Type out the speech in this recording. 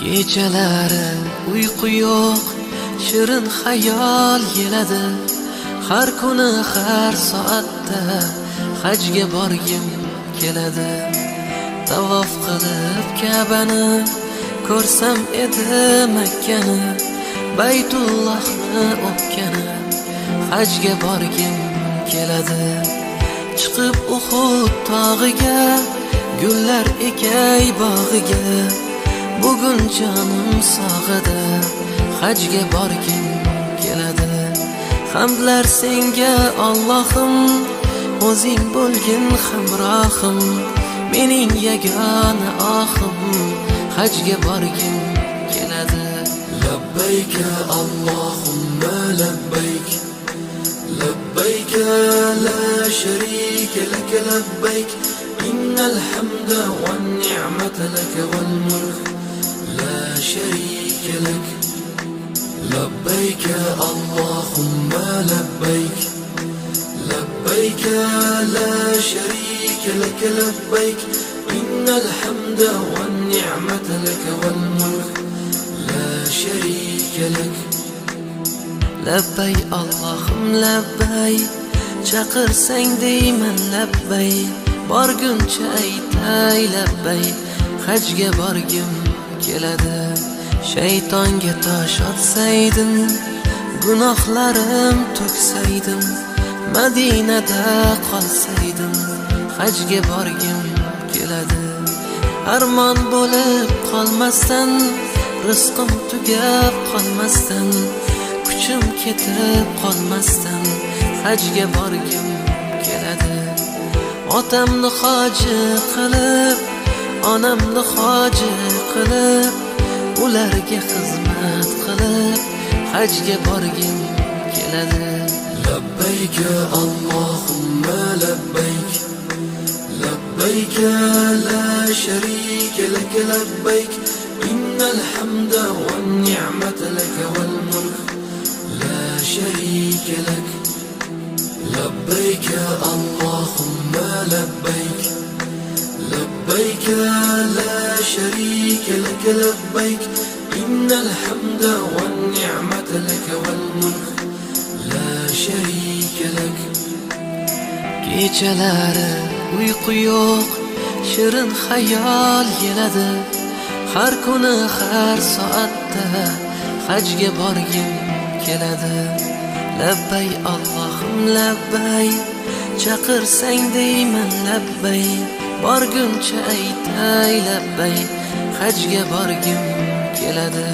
Kechalari uyqu yo'q, shirin xayol keladi. Har kuni har soatda hajga borgim keladi. Tavof qilib Ka'bani ko'rsam edi Makkani, Baytullohni o'pkani, hajga borgim keladi. Chiqib Uhud tog'iga, gullar ekay bog'iga, bugun jonim sog'ida, hajga borgim keladi. Hamdlar senga Allohim, o'zing bo'lgin hamrohim, mening yagona ohim, hajga borgim keladi. Labbayka Allohumma labbayk, labbayka la sharika lak, labbayk innal hamda wan ni'mata lak wal mulk la sharika lak. Labbayka Allahumma labbayk, labbayka la sharika lak, labbayk innal hamda wan ni'mata lak wal mulk la sharika lak. Labbay Allohim labbay, chaqirsang deyman labbay, borguncha aytay labbay, hajga borgim keladi. Shaytonga tosh otsaydim, gunohlarim to'ksaydim, Madinada qolsaydim, hajga borgim keladi. Armon bo'lib qolmasdan, rizqim tugab qolmasdan, kuchim ketib qolmasdan, hajga borgim keladi. Otamni hoji qilib, onamni hoji qilib, ularga xizmat qilib, hajga borgim keladi. Labbayka Allohumma labbayk, labbayka la sharika lak, labbayk innal hamda wan ni'mata lak wal mulk la sharika lak. Labbayka Allahumma labbayk, labbayka la sharika lak, labbayk innal hamda wan ni'mata lak wal mulk la sharika lak. Kechalari uyqu yo'q, shirin xayol keladi. Har kuni har soatda hajga borgim keladi. Labbay Allohim labbay, chaqirsang deyman labbay, borguncha aytay labbay, hajga borgim keladi.